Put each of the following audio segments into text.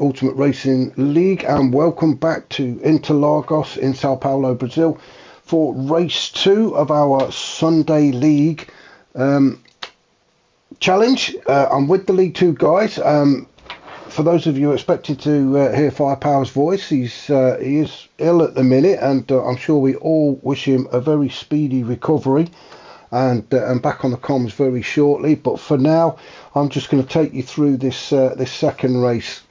Ultimate Racing League, and welcome back to Interlagos in Sao Paulo, Brazil for race 2 of our Sunday League challenge. I'm with the League 2 guys. For those of you expecting to hear Firepower's voice, he is ill at the minute, and I'm sure we all wish him a very speedy recovery, and back on the comms very shortly. But for now, I'm just going to take you through this this second race.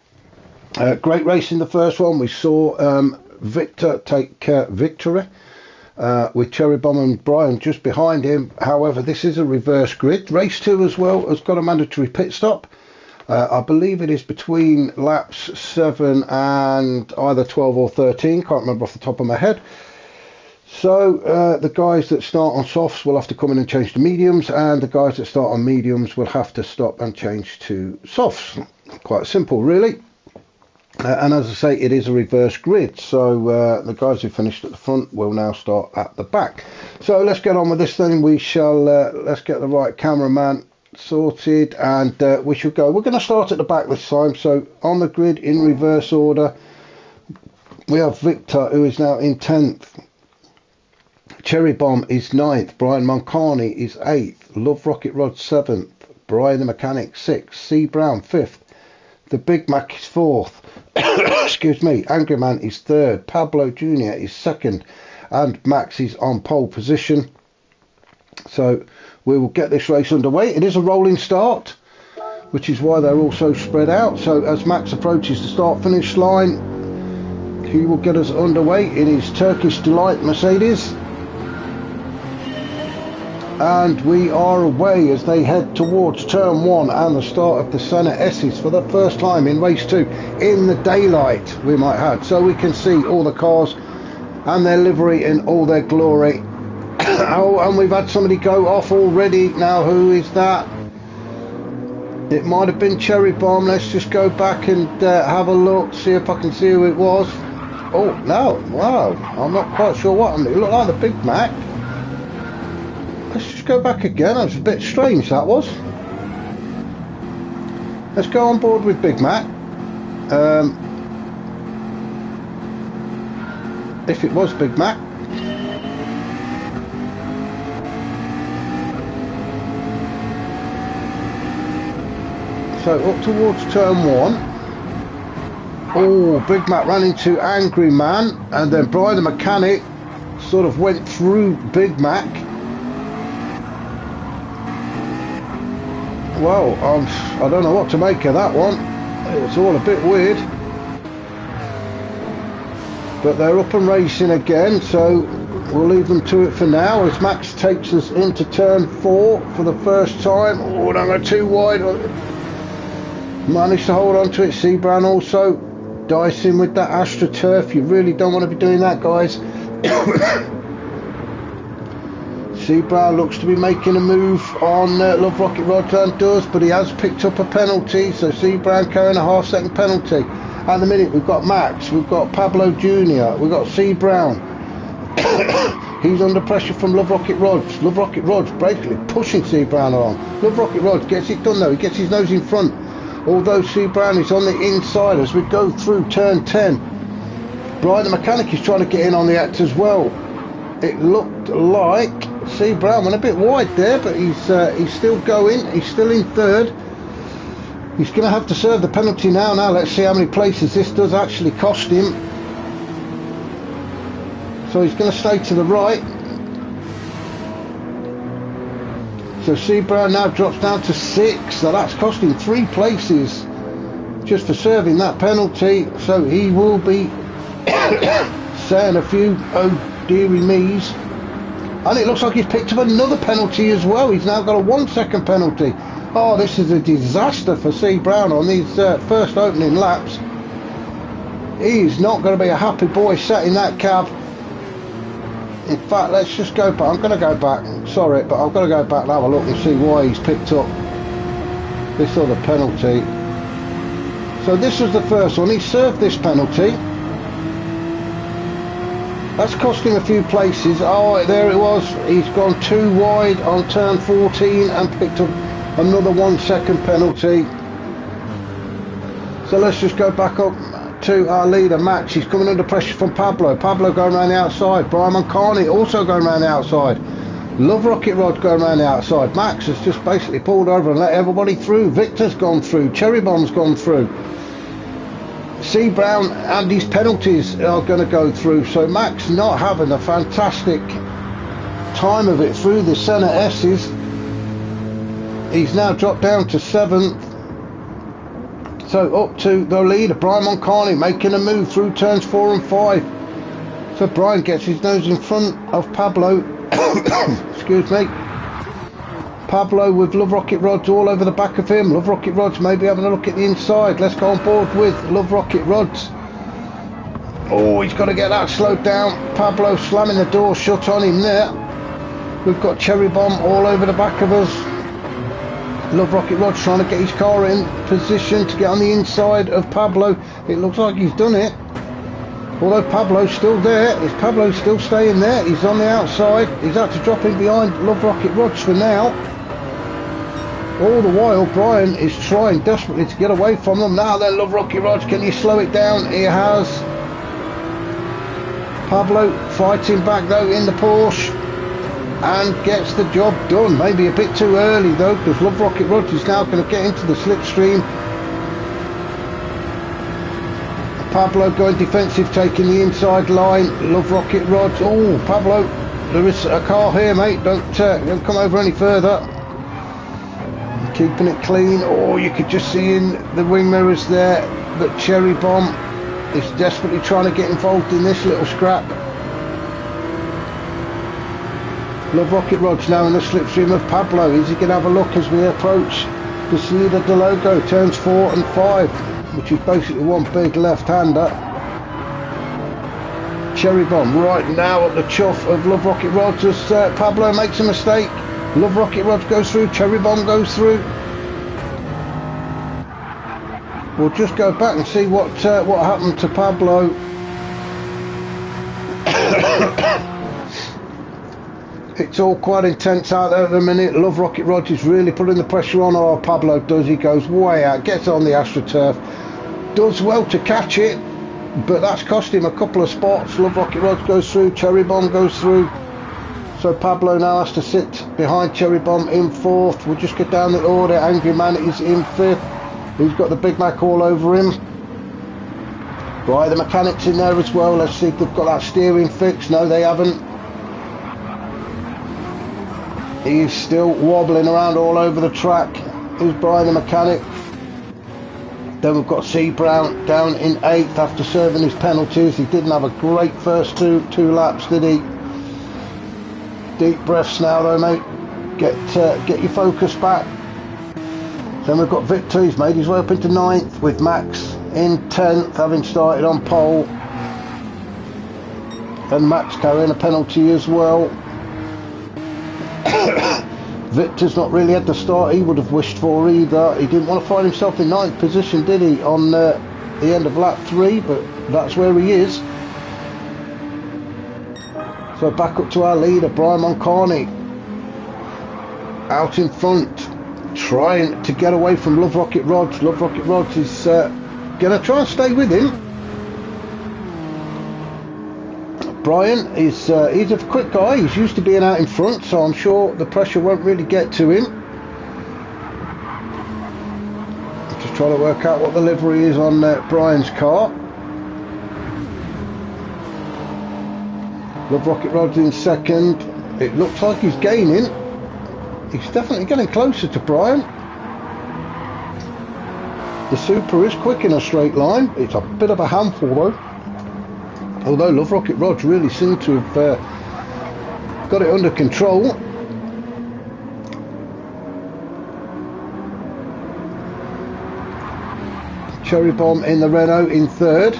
Great race in the first one. We saw Victor take victory with Cherry Bomb and Brian just behind him. However, this is a reverse grid. Race 2 as well has got a mandatory pit stop. I believe it is between laps 7 and either 12 or 13. Can't remember off the top of my head. So the guys that start on softs will have to come in and change to mediums, and the guys that start on mediums will have to stop and change to softs. Quite simple, really. And as I say, it is a reverse grid, so the guys who finished at the front will now start at the back. So let's get on with this thing. We shall let's get the right cameraman sorted, and we shall go. We're going to start at the back this time. So on the grid in reverse order, we have Victor, who is now in 10th. Cherry Bomb is 9th. Brian Moncani is 8th. Love Rocket Rod 7th. Brian the Mechanic 6th. C Brown 5th. The Big Mac is 4th. Excuse me. Angry Man is 3rd. Pablo Jr. is 2nd. And Max is on pole position. So we will get this race underway. It is a rolling start, which is why they're all so spread out. So as Max approaches the start-finish line, he will get us underway in his Turkish Delight Mercedes. And we are away as they head towards turn 1 and the start of the Senna S's for the first time in race 2 in the daylight, we might add, so we can see all the cars and their livery in all their glory. Oh, and we've had somebody go off already. Now, who is that? It might have been Cherry Bomb. Let's just go back and have a look, see if I can see who it was. Oh no, wow, I'm not quite sure what. It looked like the Big Mac. Let's just go back again. That was a bit strange, that was. Let's go on board with Big Mac. If it was Big Mac. So up towards turn 1. Oh, Big Mac ran into Angry Man, and then Brian the Mechanic sort of went through Big Mac. Well, I don't know what to make of that one. It's all a bit weird. But they're up and racing again, so we'll leave them to it for now as Max takes us into turn 4 for the first time. Oh, no, they're too wide. Managed to hold on to it. C-Brown also dicing with that AstroTurf. You really don't want to be doing that, guys. C-Brown looks to be making a move on Love Rocket Rod and does, but he has picked up a penalty, so C-Brown carrying a half-second penalty. At the minute, we've got Max, we've got Pablo Jr., we've got C-Brown. He's under pressure from Love Rocket Rods. Love Rocket Rods basically pushing C-Brown along. Love Rocket Rods gets it done though, he gets his nose in front. Although C-Brown is on the inside as we go through turn 10. Brian the Mechanic is trying to get in on the act as well. It looked like C-Brown went a bit wide there, but he's still going. He's still in 3rd. He's going to have to serve the penalty now. Now let's see how many places this does actually cost him. So he's going to stay to the right. So C-Brown now drops down to 6. So that's costing 3 places just for serving that penalty. So he will be saying a few oh dearie me's. And it looks like he's picked up another penalty as well. He's now got a 1-second penalty. Oh, this is a disaster for C-Brown on these first opening laps. He's not going to be a happy boy sat in that cab. In fact, let's just go back. I'm going to go back. Sorry, but I've got to go back and have a look and see why he's picked up this other penalty. So this was the first one. He served this penalty. That's cost him a few places. Oh, there it was. He's gone too wide on turn 14 and picked up another 1-second penalty. So let's just go back up to our leader, Max. He's coming under pressure from Pablo. Pablo going around the outside. Brian Moncani also going around the outside. Love Rocket Rod going around the outside. Max has just basically pulled over and let everybody through. Victor's gone through. Cherry Bomb's gone through. C Brown and his penalties are going to go through. So Max not having a fantastic time of it through the centre S's. He's now dropped down to 7th. So up to the leader, Brian Moncani, making a move through turns 4 and 5. So Brian gets his nose in front of Pablo. Excuse me. Pablo with Love Rocket Rods all over the back of him. Love Rocket Rods maybe having a look at the inside. Let's go on board with Love Rocket Rods. Oh, he's got to get that slowed down. Pablo slamming the door shut on him there. We've got Cherry Bomb all over the back of us. Love Rocket Rod's trying to get his car in position to get on the inside of Pablo. It looks like he's done it. Although Pablo's still there. Is Pablo still staying there? He's on the outside. He's had to drop in behind Love Rocket Rods for now. All the while Brian is trying desperately to get away from them. Now then, Love Rocket Rods, can you slow it down? He has. Pablo fighting back though in the Porsche. And gets the job done. Maybe a bit too early though, because Love Rocket Rods is now going to get into the slipstream. Pablo going defensive, taking the inside line. Love Rocket Rods. Oh, Pablo, there is a car here, mate. Don't come over any further. Keeping it clean. Oh, you could just see in the wing mirrors there that Cherry Bomb is desperately trying to get involved in this little scrap. Love Rocket Rods now in the slipstream of Pablo. Is he going to have a look as we approach the Ciudad del Logo, turns 4 and 5, which is basically one big left-hander. Cherry Bomb right now at the chuff of Love Rocket Rods as Pablo makes a mistake. Love Rocket Rods goes through, Cherry Bomb goes through. We'll just go back and see what happened to Pablo. It's all quite intense out there at the minute. Love Rocket Rods is really putting the pressure on. Oh, Pablo does. He goes way out, gets on the AstroTurf, does well to catch it, but that's cost him a couple of spots. Love Rocket Rods goes through, Cherry Bomb goes through. So Pablo now has to sit behind Cherry Bomb in 4th. We'll just get down the order. Angry Man is in 5th. He's got the Big Mac all over him. Right, the mechanics in there as well. Let's see if they've got that steering fixed. No, they haven't. He's still wobbling around all over the track. Here's Brian the mechanic. Then we've got C Brown down in 8th after serving his penalties. He didn't have a great first two laps, did he? Deep breaths now though, mate. Get your focus back. Then we've got Victor. He's made his way up into 9th with Max in 10th, having started on pole. And Max carrying a penalty as well. Victor's not really had the start he would have wished for either. He didn't want to find himself in 9th position, did he, on the end of lap 3, but that's where he is. So back up to our leader, Brian Moncani, out in front, trying to get away from Love Rocket Rods. Love Rocket Rods is going to try and stay with him. Brian is he's a quick guy. He's used to being out in front, so I'm sure the pressure won't really get to him. Just trying to work out what the livery is on Brian's car. Love Rocket Rod's in 2nd. It looks like he's gaining. He's definitely getting closer to Brian. The Super is quick in a straight line. It's a bit of a handful though. Although Love Rocket Rods really seem to have got it under control. Cherry Bomb in the Renault in 3rd.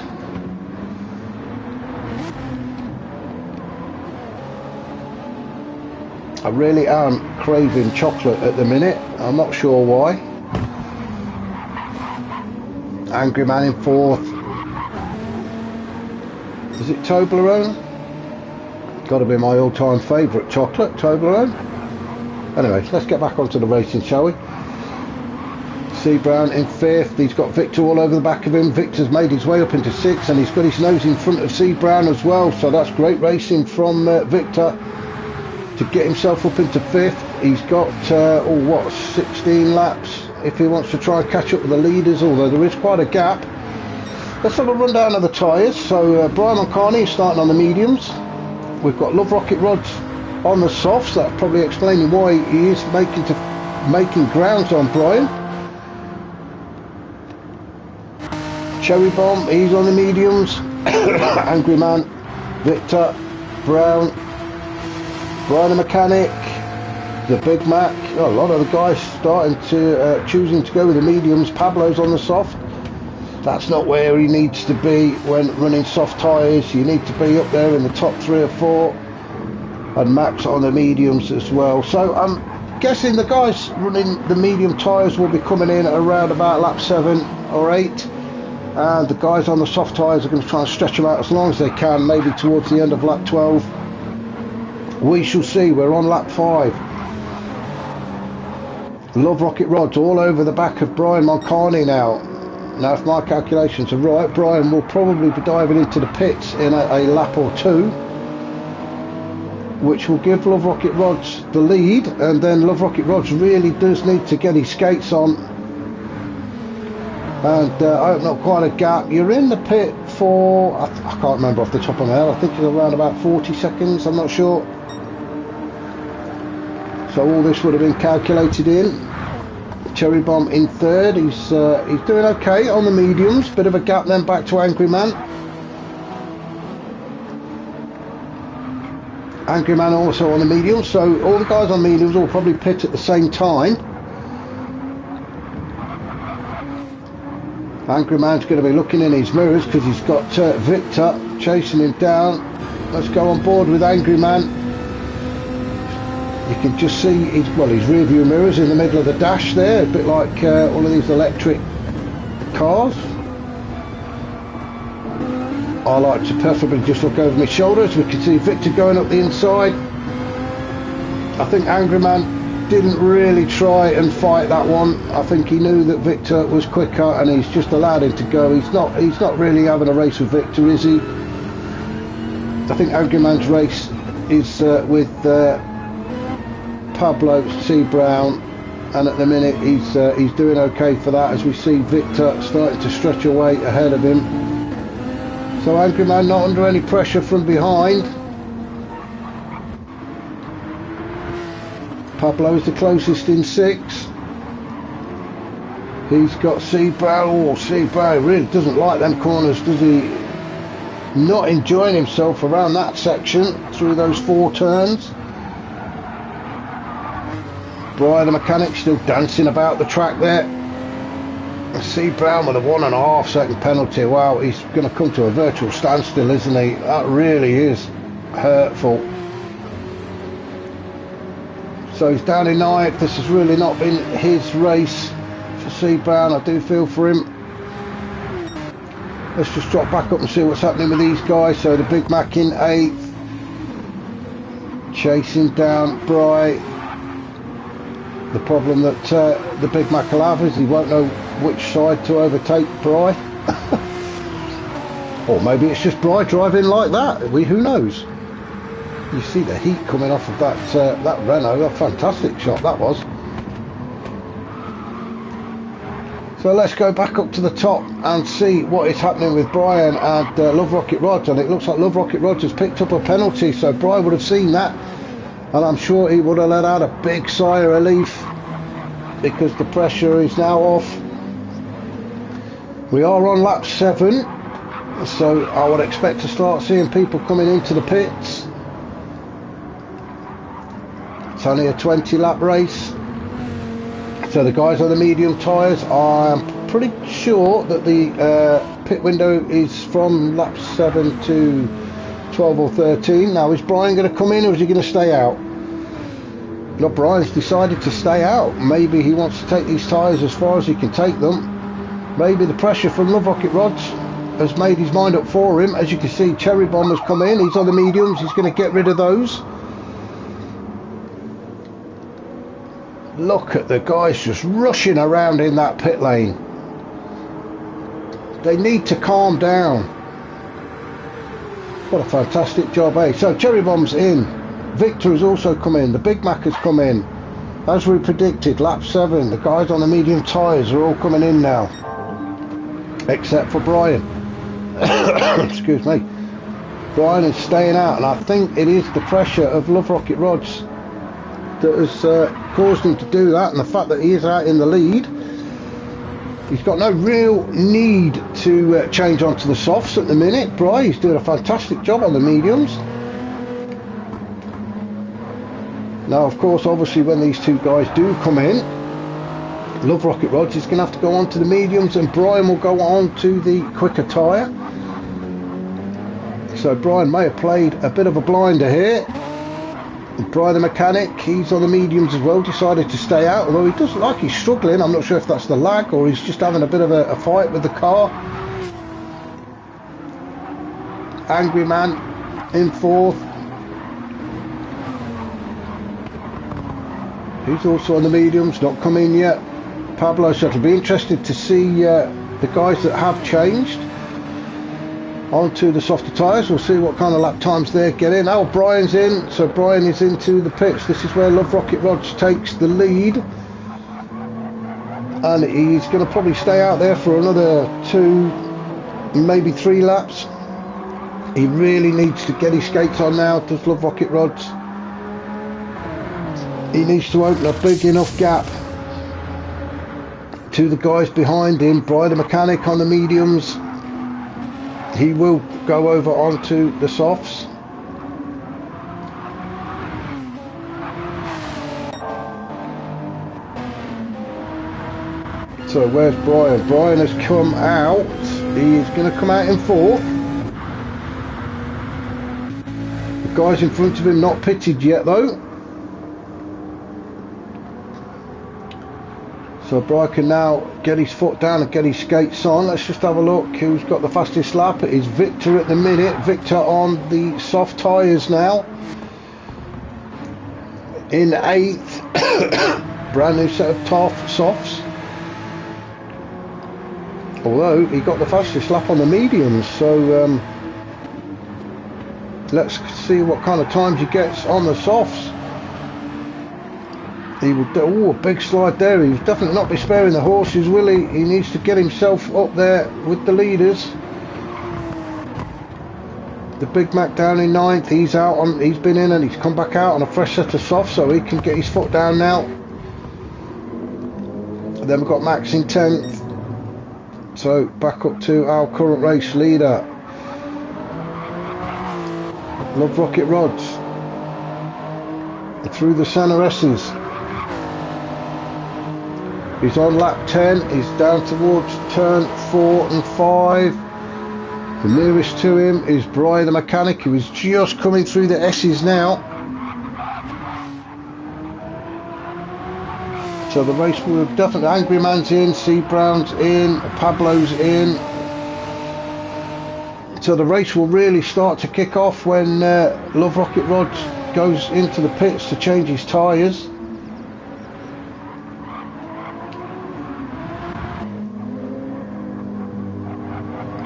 I really am craving chocolate at the minute. I'm not sure why. Angry Man in 4th. Is it Toblerone? Got to be my all-time favourite chocolate, Toblerone. Anyway, let's get back onto the racing, shall we? C Brown in 5th. He's got Victor all over the back of him. Victor's made his way up into 6th, and he's got his nose in front of C Brown as well, so that's great racing from Victor to get himself up into 5th. He's got 16 laps if he wants to try and catch up with the leaders, although there is quite a gap. Let's have a rundown of the tyres. So Brian Mulcahy is starting on the mediums. We've got Love Rocket Rods on the softs. That's probably explaining why he is making grounds on Brian. Cherry Bomb, he's on the mediums. Angry Man, Victor, Brown, Brian the Mechanic, the Big Mac. A lot of the guys starting to choosing to go with the mediums. Pablo's on the soft. That's not where he needs to be when running soft tyres. You need to be up there in the top 3 or 4, and Max on the mediums as well. So I'm guessing the guys running the medium tyres will be coming in at around about lap 7 or 8, and the guys on the soft tyres are going to try and stretch them out as long as they can, maybe towards the end of lap 12. We shall see. We're on lap 5. Love Rocket Rods all over the back of Brian Mulcahy now. Now, if my calculations are right, Brian will probably be diving into the pits in a lap or 2, which will give Love Rocket Rods the lead, and then Love Rocket Rods really does need to get his skates on and open up quite a gap. You're in the pit for, I can't remember off the top of my head, I think it's around about 40 seconds, I'm not sure. So all this would have been calculated in. Cherry Bomb in 3rd. He's doing okay on the mediums. Bit of a gap then back to Angry Man. Angry Man also on the mediums. So all the guys on mediums will probably pit at the same time. Angry Man's going to be looking in his mirrors because he's got Victor chasing him down. Let's go on board with Angry Man. You can just see his rear view mirrors in the middle of the dash there, a bit like one of these electric cars. I like to preferably just look over my shoulder, as we can see Victor going up the inside. I think Angry Man didn't really try and fight that one. I think he knew that Victor was quicker, and he's just allowed him to go. He's not really having a race with Victor, is he? I think Angry Man's race is with Pablo C Brown, and at the minute he's doing okay for that, as we see Victor starting to stretch away ahead of him. So Angry Man not under any pressure from behind. Pablo is the closest in 6. He's got C Brown. Oh, C Brown really doesn't like them corners, does he? Not enjoying himself around that section through those 4 turns. Brian the Mechanic still dancing about the track there. C Brown with a 1.5 second penalty. Wow, he's going to come to a virtual standstill, isn't he? That really is hurtful. So he's down in 9th. This has really not been his race for C Brown. I do feel for him. Let's just drop back up and see what's happening with these guys. So the Big Mac in 8th, chasing down Bry. The problem that the Big Mac will have is he won't know which side to overtake Bry. Or maybe it's just Bry driving like that. Who knows? You see the heat coming off of that Renault. A fantastic shot that was. So let's go back up to the top and see what is happening with Brian and Love Rocket Rods. And it looks like Love Rocket Rods has picked up a penalty, so Brian would have seen that, and I'm sure he would have let out a big sigh of relief because the pressure is now off. We are on lap 7, so I would expect to start seeing people coming into the pits. It's only a 20 lap race. So the guys on the medium tyres, I'm pretty sure that the pit window is from lap 7 to 12 or 13. Now, is Brian going to come in or is he going to stay out? No, Brian's decided to stay out. Maybe he wants to take these tyres as far as he can take them. Maybe the pressure from Love Rocket Rods has made his mind up for him. As you can see, Cherry Bomb has come in. He's on the mediums. He's going to get rid of those. Look at the guys just rushing around in that pit lane. They need to calm down. What a fantastic job, eh? So Cherry Bomb's in. Victor has also come in. The Big Mac has come in. As we predicted, lap 7, the guys on the medium tyres are all coming in now. Except for Brian. Excuse me. Brian is staying out, and I think it is the pressure of Love Rocket Rods that has caused him to do that, and the fact that he is out in the lead. He's got no real need to change onto the softs at the minute. Brian, he's doing a fantastic job on the mediums. Now, of course, obviously, when these two guys do come in, Love Rocket Rods is going to have to go on to the mediums, and Brian will go on to the quicker tyre. So Brian may have played a bit of a blinder here. Brian the mechanic, he's on the mediums as well, decided to stay out, although he does look like he's struggling. I'm not sure if that's the lag or he's just having a bit of a fight with the car. Angry Man in 4th. He's also on the mediums, not come in yet. Pablo, so it'll be interested to see the guys that have changed onto the softer tyres. We'll see what kind of lap times they're getting. Now Brian's in, so Brian is into the pits. This is where Love Rocket Rods takes the lead, and he's going to probably stay out there for another 2, maybe 3 laps. He really needs to get his skates on now, does Love Rocket Rods. He needs to open a big enough gap to the guys behind him. Brian the mechanic on the mediums. He will go over onto the softs. So where's Brian? Brian has come out. He is going to come out in 4th. The guys in front of him not pitted yet though. So Brian can now get his foot down and get his skates on. Let's just have a look who's got the fastest lap. It is Victor at the minute. Victor on the soft tyres now. In 8th. Brand new set of softs. Although he got the fastest lap on the mediums. So let's see what kind of times he gets on the softs. He will do, oh, a big slide there. He's definitely not be sparing the horses, will he? He needs to get himself up there with the leaders. The Big Mac down in 9th. He's out on. He's been in and he's come back out on a fresh set of softs, so he can get his foot down now. And then we've got Max in 10th. So back up to our current race leader, Love Rocket Rods, through the Senna S's. He's on lap 10, he's down towards turn 4 and 5. The nearest to him is Brian the mechanic, who is just coming through the S's now. So the race will definitely, Angry Man's in, C Brown's in, Pablo's in. So the race will really start to kick off when Love Rocket Rods goes into the pits to change his tyres.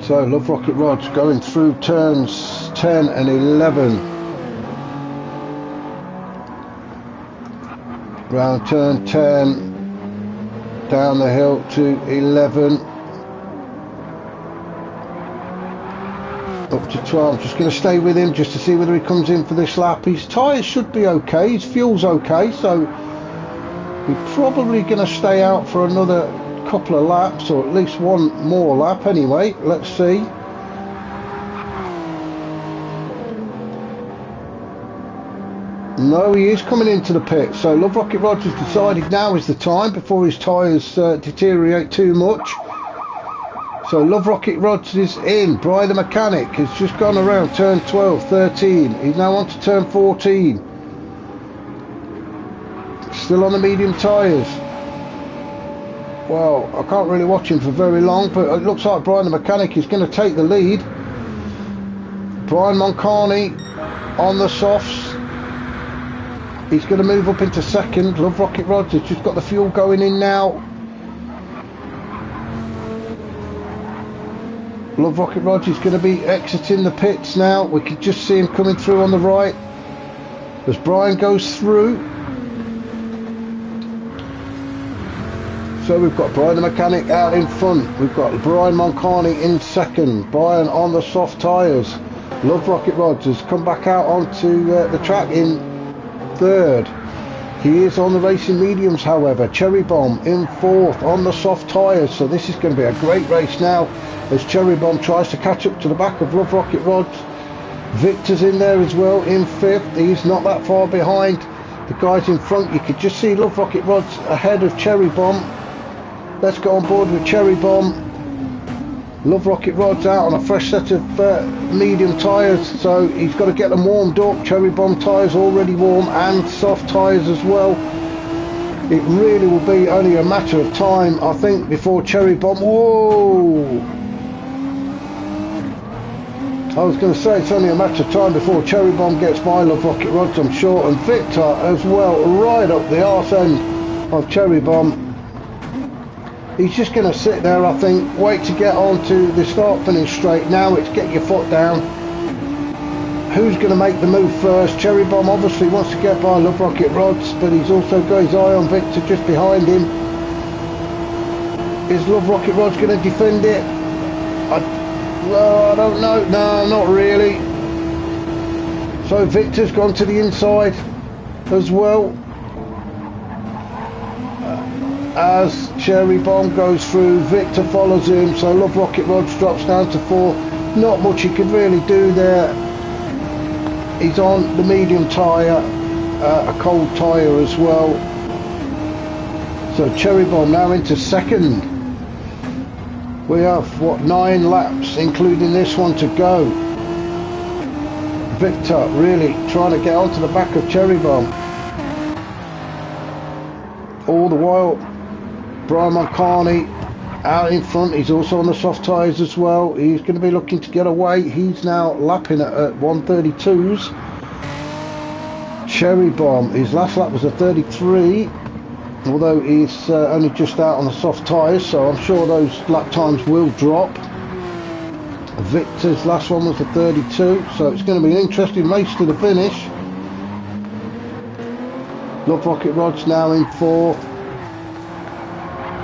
So Love Rocket Rods going through turns 10 and 11. Round turn 10, down the hill to 11. Up to 12. I'm just going to stay with him just to see whether he comes in for this lap. His tyres should be okay, his fuel's okay, so he's probably going to stay out for another couple of laps, or at least one more lap anyway. Let's see. No, he is coming into the pit. So Love Rocket Rods has decided now is the time before his tyres deteriorate too much. So Love Rocket Rods is in. Brian the mechanic has just gone around turn 12, 13. He's now on to turn 14. Still on the medium tyres. Well, I can't really watch him for very long, but it looks like Brian the mechanic is going to take the lead. Brian Moncani on the softs. He's going to move up into second. Love Rocket Rods has just got the fuel going in now. Love Rocket Rods is going to be exiting the pits now. We can just see him coming through on the right as Brian goes through. So we've got Brian the mechanic out in front. We've got Brian Moncani in second. Brian on the soft tyres. Love Rocket Rods has come back out onto the track in third. He is on the racing mediums, however. Cherry Bomb in fourth on the soft tyres. So this is going to be a great race now as Cherry Bomb tries to catch up to the back of Love Rocket Rods. Victor's in there as well in fifth. He's not that far behind the guys in front. You could just see Love Rocket Rods ahead of Cherry Bomb. Let's go on board with Cherry Bomb. Love Rocket Rods out on a fresh set of medium tyres, so he's got to get them warmed up. Cherry Bomb tyres already warm and soft tyres as well. It really will be only a matter of time, I think, before Cherry Bomb... Whoa! I was going to say it's only a matter of time before Cherry Bomb gets by Love Rocket Rods, I'm sure. And Victor as well, right up the arse end of Cherry Bomb. He's just going to sit there, I think, wait to get on to the start-finish straight. Now it's get your foot down. Who's going to make the move first? Cherry Bomb obviously wants to get by Love Rocket Rods, but he's also got his eye on Victor just behind him. Is Love Rocket Rods going to defend it? I don't know. No, not really. So Victor's gone to the inside as well. As Cherry Bomb goes through, Victor follows him, so Love Rocket Rods drops down to fourth. Not much he could really do there. He's on the medium tyre, a cold tyre as well. So Cherry Bomb now into second. We have, what, 9 laps, including this one to go. Victor really trying to get onto the back of Cherry Bomb. All the while, Brian Moncani out in front. He's also on the soft tyres as well. He's going to be looking to get away. He's now lapping at 132s. Cherry Bomb, his last lap was a 33, although he's only just out on the soft tyres, so I'm sure those lap times will drop. Victor's last one was a 32, so it's going to be an interesting race to the finish. Love Rocket Rods now in fourth.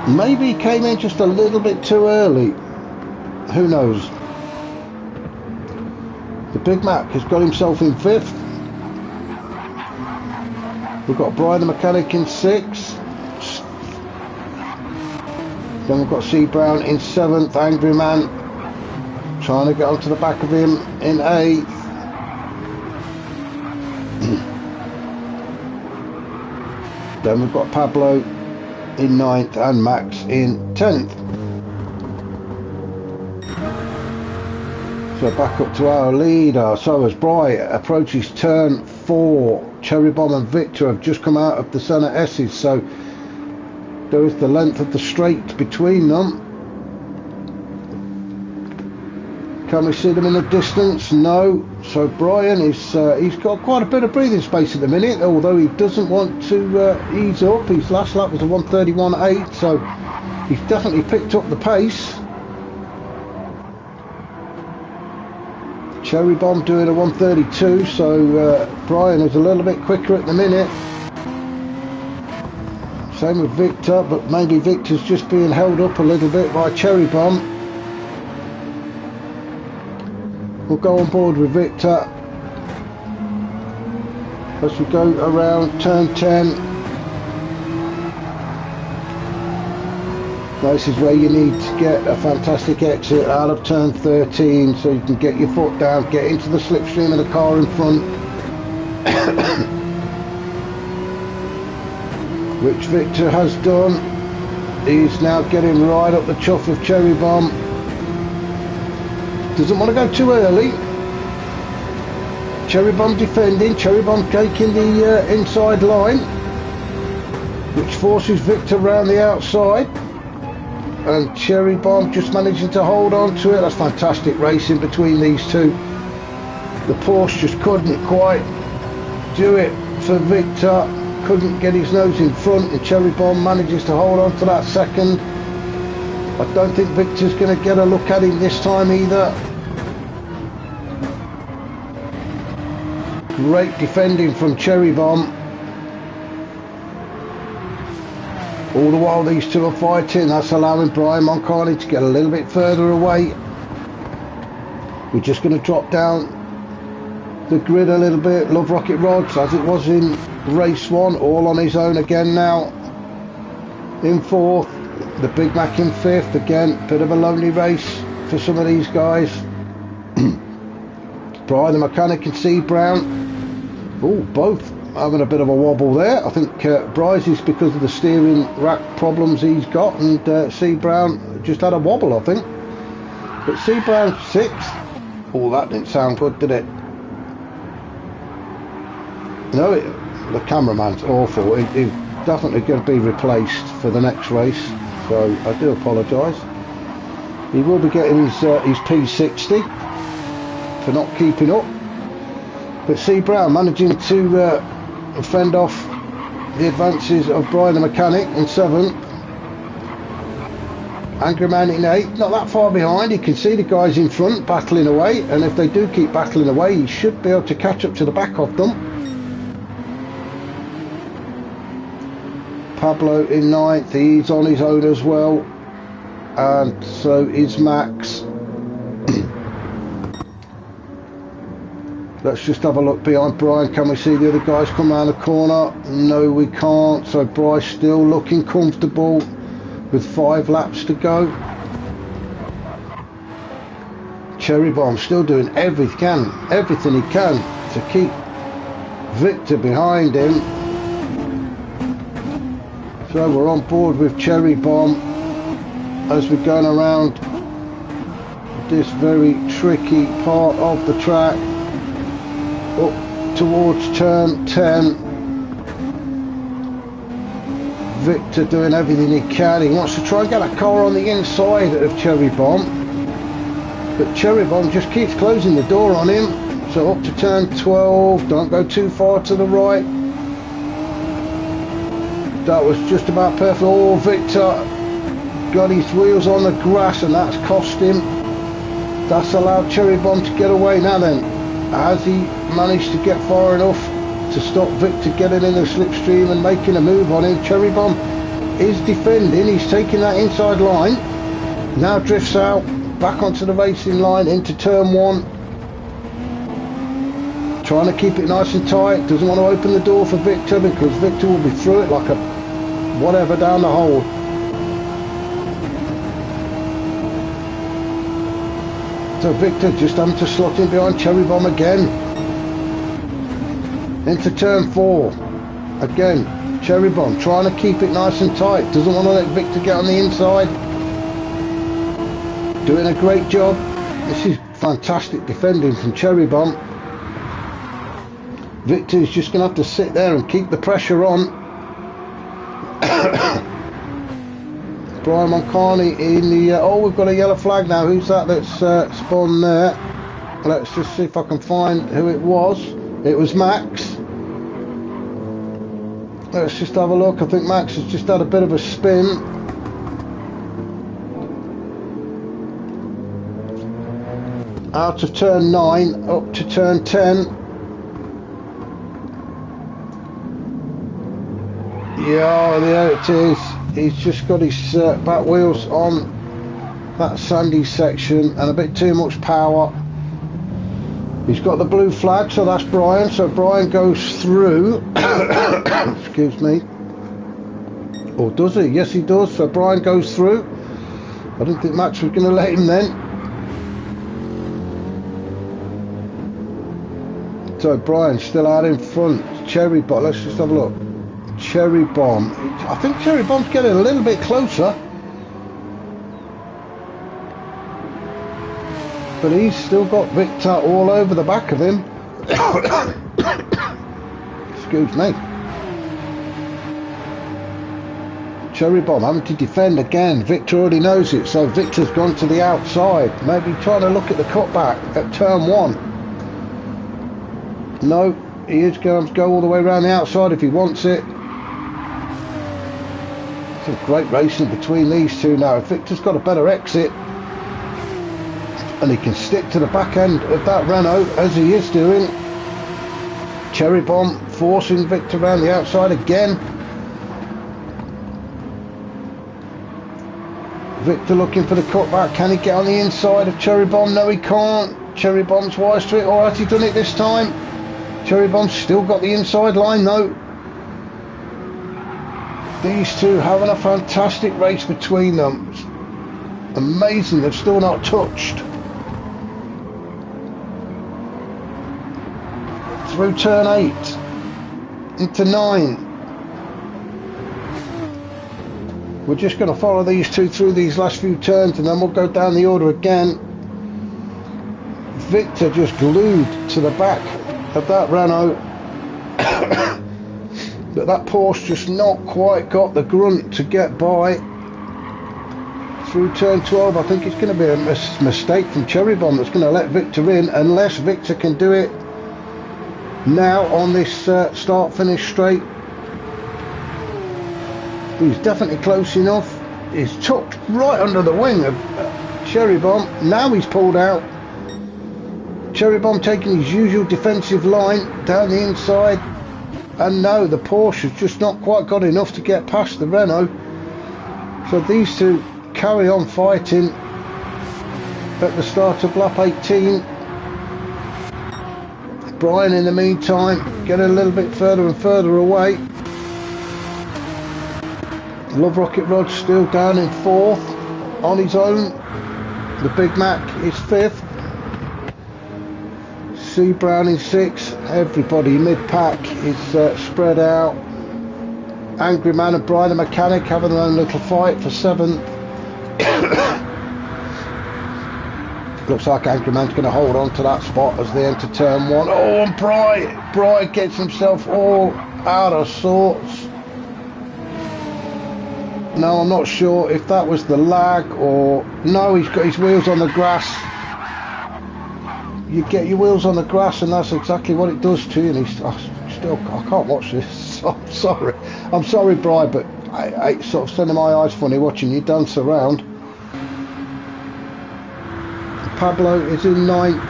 Maybe he came in just a little bit too early. Who knows? The Big Mac has got himself in fifth. We've got Brian the mechanic in sixth. Then we've got C Brown in seventh. Angry Man trying to get onto the back of him in eighth. Then we've got Pablo in 9th and Max in 10th. So back up to our leader. So as Brian approaches turn 4, Cherry Bomb and Victor have just come out of the centre S's, so there is the length of the straight between them. Can we see them in the distance? No. So Brian is he's got quite a bit of breathing space at the minute, although he doesn't want to ease up. His last lap was a 1:31.8, so he's definitely picked up the pace. Cherry Bomb doing a 1:32, so Brian is a little bit quicker at the minute. Same with Victor, but maybe Victor's just being held up a little bit by Cherry Bomb. We'll go on board with Victor as we go around turn 10. This is where you need to get a fantastic exit out of turn 13 so you can get your foot down, get into the slipstream of the car in front. Which Victor has done. He's now getting right up the chuff of Cherry Bomb. Doesn't want to go too early. Cherry Bomb defending. Cherry Bomb taking the inside line, which forces Victor round the outside. And Cherry Bomb just managing to hold on to it. That's fantastic racing between these two. The Porsche just couldn't quite do it for Victor. Couldn't get his nose in front, and Cherry Bomb manages to hold on to that second. I don't think Victor's going to get a look at him this time either. Great defending from Cherry Bomb. All the while these two are fighting, that's allowing Brian Moncani to get a little bit further away. We're just going to drop down the grid a little bit. Love Rocket Rods, as it was in race 1, all on his own again now. In 4th, the Big Mac in 5th. Again, bit of a lonely race for some of these guys. Brian the Mechanic and C Brown. Oh, both having a bit of a wobble there. I think Bryce is because of the steering rack problems he's got, and C Brown just had a wobble, I think. But C Brown 6th. Oh, that didn't sound good, did it? No, the cameraman's awful. He's definitely going to be replaced for the next race, so I do apologise. He will be getting his P60 for not keeping up. But C Brown managing to fend off the advances of Brian the Mechanic in 7th. Angry Man in 8th, not that far behind. He can see the guys in front battling away, and if they do keep battling away, he should be able to catch up to the back of them. Pablo in 9th, he's on his own as well, and so is Max. Let's just have a look behind Brian. Can we see the other guys come around the corner? No, we can't. So Bryce still looking comfortable with 5 laps to go. Cherry Bomb still doing everything he can to keep Victor behind him. So we're on board with Cherry Bomb as we're going around this very tricky part of the track. Up towards turn 10. Victor doing everything he can. He wants to try and get a car on the inside of Cherry Bomb, but Cherry Bomb just keeps closing the door on him. So up to turn 12, don't go too far to the right. That was just about perfect. Oh, Victor got his wheels on the grass, and that's cost him. That's allowed Cherry Bomb to get away. Now then, has he managed to get far enough to stop Victor getting in the slipstream and making a move on him? Cherry Bomb is defending. He's taking that inside line. Now drifts out, back onto the racing line into turn 1. Trying to keep it nice and tight. Doesn't want to open the door for Victor, because Victor will be through it like a whatever down the hole. So Victor just having to slot in behind Cherry Bomb again. Into turn 4. Again, Cherry Bomb trying to keep it nice and tight. Doesn't want to let Victor get on the inside. Doing a great job. This is fantastic defending from Cherry Bomb. Victor is just going to have to sit there and keep the pressure on. Brian Moncani in the... oh, we've got a yellow flag now. Who's that that's spawned there? Let's just see if I can find who it was. It was Max. Let's just have a look. I think Max has just had a bit of a spin. Out of turn 9, up to turn 10. Yeah, there it is. He's just got his back wheels on that sandy section and a bit too much power. He's got the blue flag, so that's Brian. So Brian goes through. Excuse me. Or does he? Yes, he does. So Brian goes through. I didn't think Max was going to let him then. So Brian's still out in front. Cherry Bomb. Let's just have a look. Cherry Bomb. I think Cherry Bomb's getting a little bit closer. But he's still got Victor all over the back of him. Excuse me. Cherry Bomb having to defend again. Victor already knows it, so Victor's gone to the outside. Maybe trying to look at the cutback at turn 1. No, He is going to go all the way around the outside if he wants it. It's a great racing between these two now. Victor's got a better exit, and he can stick to the back end of that Renault as he is doing. Cherry Bomb forcing Victor around the outside again. Victor looking for the cutback. Can he get on the inside of Cherry Bomb? No, he can't. Cherry Bomb's wise to it. Or has he done it this time? Cherry Bomb's still got the inside line though. These two having a fantastic race between them. Amazing, they've still not touched. Through turn 8 into 9. We're just going to follow these two through these last few turns, and then we'll go down the order again. Victor just glued to the back of that Renault. But that Porsche just not quite got the grunt to get by. Through turn 12, I think it's going to be a mistake from Cherry Bomb that's going to let Victor in, unless Victor can do it now on this start-finish straight. He's definitely close enough. He's tucked right under the wing of Cherry Bomb. Now he's pulled out. Cherry Bomb taking his usual defensive line down the inside. And no, the Porsche has just not quite got enough to get past the Renault. So these two carry on fighting at the start of lap 18. Brian in the meantime getting a little bit further and further away. Love Rocket Rod still down in 4th on his own. The Big Mac is 5th. C Brown in 6th. Everybody mid-pack is spread out. Angry Man and Brian the Mechanic having their own little fight for 7th. Looks like Angry Man's going to hold on to that spot as they enter turn 1. Oh, and Brian gets himself all out of sorts. No, I'm not sure if that was the lag or... No, he's got his wheels on the grass. You get your wheels on the grass and that's exactly what it does to you. And he's... I can't watch this. I'm sorry, Brian, but I sort of sending my eyes funny watching you dance around. Pablo is in 9th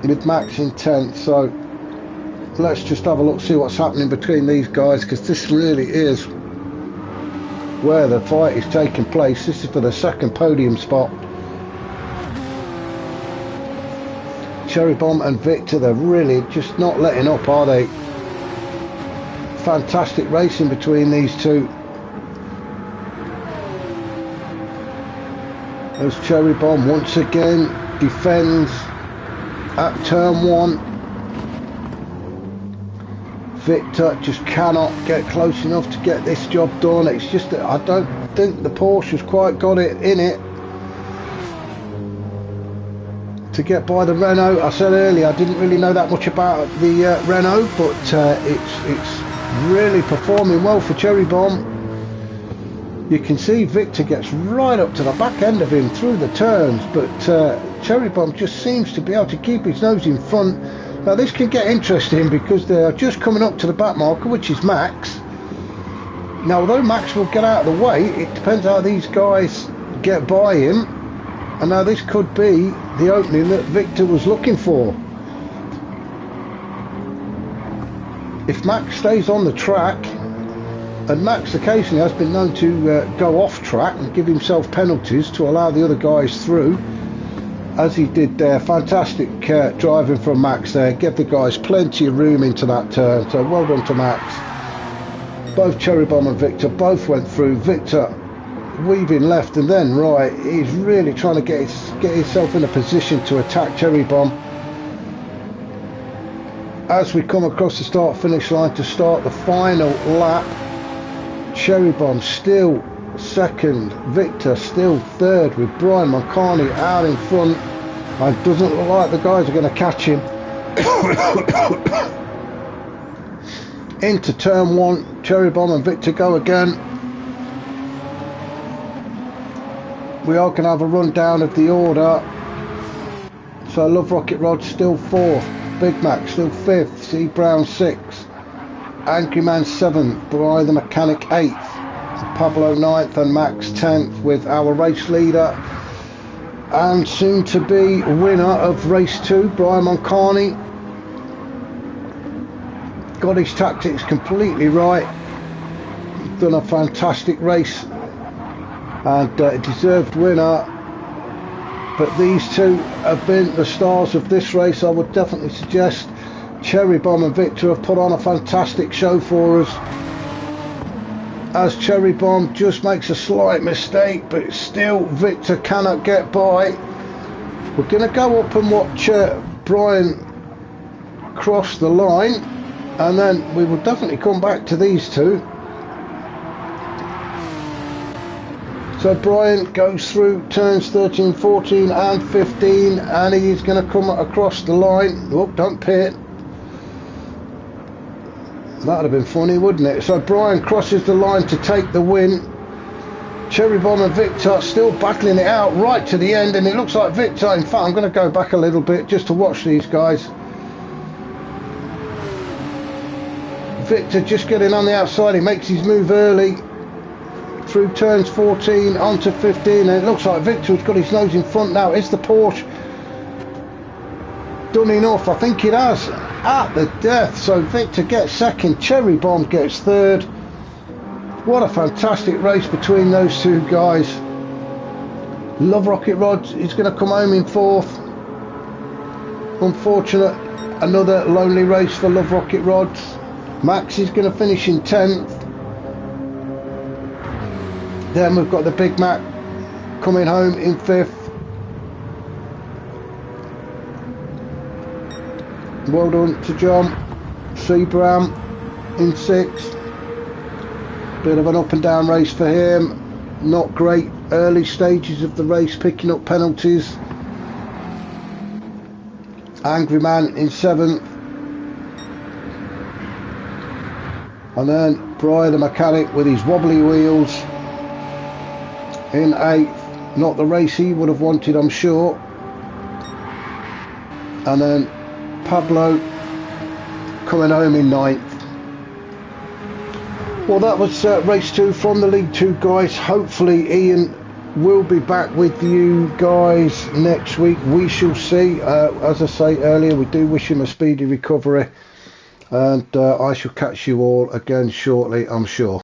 with Max in 10th, so let's just have a look, see what's happening between these guys, because this really is where the fight is taking place. This is for the second podium spot. Cherry Bomb and Victor, they're really just not letting up, are they? Fantastic racing between these two. As Cherry Bomb once again defends at turn 1. Victor just cannot get close enough to get this job done. It's just that I don't think the Porsche has quite got it in it to get by the Renault. I said earlier I didn't really know that much about the Renault, but it's really performing well for Cherry Bomb. You can see Victor gets right up to the back end of him through the turns, but Cherry Bomb just seems to be able to keep his nose in front. Now this can get interesting because they're just coming up to the back marker, which is Max. Now although Max will get out of the way, it depends how these guys get by him. And now this could be the opening that Victor was looking for. If Max stays on the track, and Max occasionally has been known to go off track and give himself penalties to allow the other guys through, as he did there. Fantastic driving from Max there, give the guys plenty of room into that turn, so well done to Max. Both Cherry Bomb and Victor both went through. Victor weaving left and then right. He's really trying to get himself in a position to attack Cherry Bomb. As we come across the start finish line to start the final lap, Cherry Bomb still second, Victor still third, with Brian Mancani out in front, and doesn't look like the guys are going to catch him. Into turn 1, Cherry Bomb and Victor go again. We are going to have a rundown of the order. So Love Rocket Rod still 4th, Big Mac still 5th, C Brown 6th, Angry Man 7th, Brian the Mechanic 8th, Pablo 9th and Max 10th, with our race leader and soon to be winner of race 2, Brian Moncani. Got his tactics completely right, done a fantastic race and a deserved winner. But these two have been the stars of this race. I would definitely suggest Cherry Bomb and Victor have put on a fantastic show for us, as Cherry Bomb just makes a slight mistake, but still Victor cannot get by. We're going to go up and watch Brian cross the line, and then we will definitely come back to these two. So Brian goes through turns 13, 14 and 15, and he's going to come across the line. Oh, don't pit. That'd have been funny, wouldn't it? So Brian crosses the line to take the win. Cherry Bomb and Victor still battling it out right to the end, and it looks like Victor, in fact I'm going to go back a little bit just to watch these guys. Victor just getting on the outside, he makes his move early through turns 14 onto 15, and it looks like Victor's got his nose in front now. Is the Porsche done enough? I think it has, at the death. So Victor gets second, Cherry Bomb gets third. What a fantastic race between those two guys. Love Rocket Rods is going to come home in 4th. Unfortunate, another lonely race for Love Rocket Rods. Max is going to finish in 10th. Then we've got the Big Mac coming home in 5th. Well done to John. C Brown in 6th. Bit of an up and down race for him. Not great early stages of the race, picking up penalties. Angry Man in 7th. And then Brian the Mechanic with his wobbly wheels in 8th. Not the race he would have wanted, I'm sure. And then Pablo coming home in 9th. Well, that was race 2 from the League 2, guys. Hopefully Ian will be back with you guys next week. We shall see. As I say earlier, we do wish him a speedy recovery, and I shall catch you all again shortly, I'm sure.